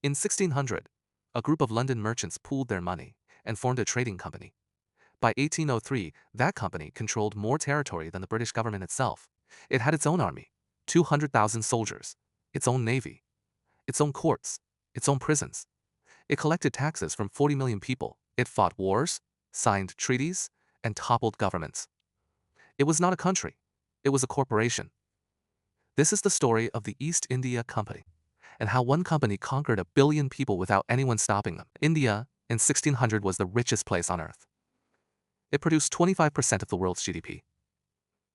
In 1600, a group of London merchants pooled their money and formed a trading company. By 1803, that company controlled more territory than the British government itself. It had its own army, 200,000 soldiers, its own navy, its own courts, its own prisons. It collected taxes from 40 million people. It fought wars, signed treaties, and toppled governments. It was not a country. It was a corporation. This is the story of the East India Company and how one company conquered 1 billion people without anyone stopping them. India, in 1600, was the richest place on earth. It produced 25% of the world's GDP.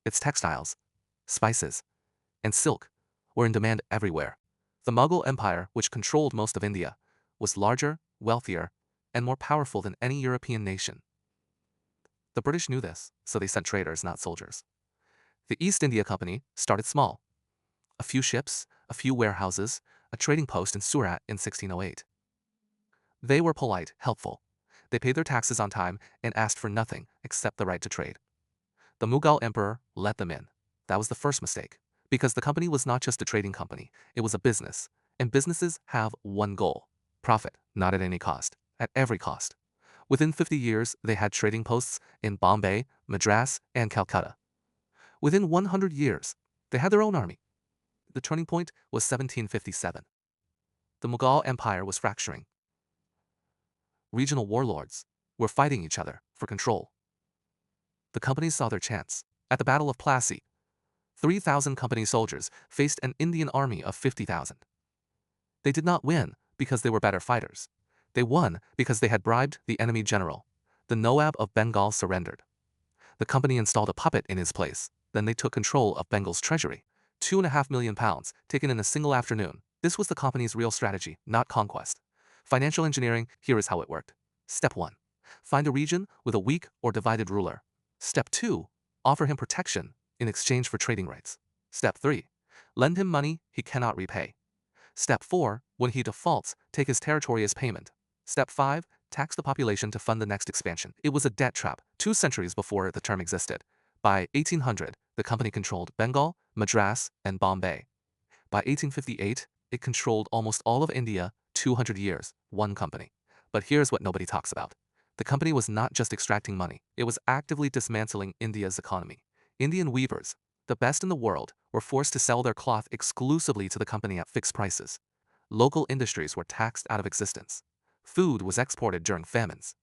Its textiles, spices, and silk were in demand everywhere. The Mughal Empire, which controlled most of India, was larger, wealthier, and more powerful than any European nation. The British knew this, so they sent traders, not soldiers. The East India Company started small. A few ships, a few warehouses, a trading post in Surat in 1608. They were polite, helpful. They paid their taxes on time and asked for nothing except the right to trade. The Mughal emperor let them in. That was the first mistake, because the company was not just a trading company, it was a business, and businesses have one goal: profit, not at any cost, at every cost. Within 50 years, they had trading posts in Bombay, Madras, and Calcutta. Within 100 years, they had their own army. The turning point was 1757. The Mughal Empire was fracturing. Regional warlords were fighting each other for control. The companies saw their chance. At the Battle of Plassey, 3,000 company soldiers faced an Indian army of 50,000. They did not win because they were better fighters. They won because they had bribed the enemy general. The Nawab of Bengal surrendered. The company installed a puppet in his place. Then they took control of Bengal's treasury. £2.5 million taken in a single afternoon. This was the company's real strategy, not conquest. Financial engineering, here is how it worked. Step 1. Find a region with a weak or divided ruler. Step 2. Offer him protection in exchange for trading rights. Step 3. Lend him money he cannot repay. Step 4. When he defaults, take his territory as payment. Step 5. Tax the population to fund the next expansion. It was a debt trap, 2 centuries before the term existed. By 1800, the company controlled Bengal, Madras, and Bombay. By 1858, it controlled almost all of India. 200 years, one company. But here's what nobody talks about. The company was not just extracting money, it was actively dismantling India's economy. Indian weavers, the best in the world, were forced to sell their cloth exclusively to the company at fixed prices. Local industries were taxed out of existence. Food was exported during famines.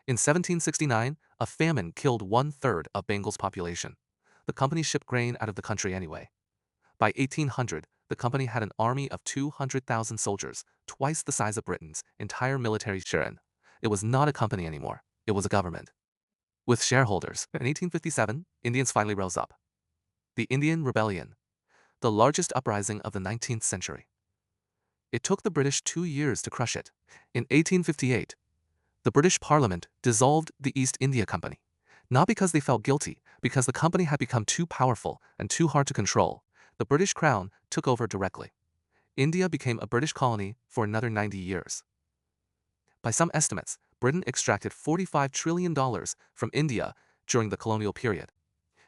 In 1769, a famine killed 1/3 of Bengal's population. The company shipped grain out of the country anyway. By 1800, the company had an army of 200,000 soldiers, twice the size of Britain's entire military share. It was not a company anymore, it was a government. With shareholders. In 1857, Indians finally rose up. The Indian Rebellion, the largest uprising of the 19th century. It took the British 2 years to crush it. In 1858, the British Parliament dissolved the East India Company. Not because they felt guilty, because the company had become too powerful and too hard to control. The British Crown took over directly. India became a British colony for another 90 years. By some estimates, Britain extracted $45 trillion from India during the colonial period.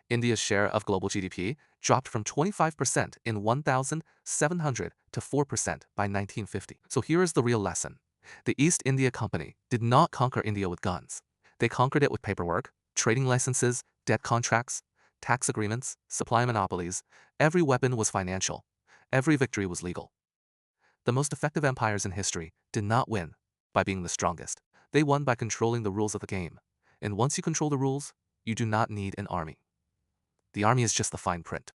India's share of global GDP dropped from 25% in 1700 to 4% by 1950. So here is the real lesson. The East India Company did not conquer India with guns. They conquered it with paperwork, trading licenses, debt contracts, tax agreements, supply monopolies. Every weapon was financial. Every victory was legal. The most effective empires in history did not win by being the strongest. They won by controlling the rules of the game. And once you control the rules, you do not need an army. The army is just the fine print.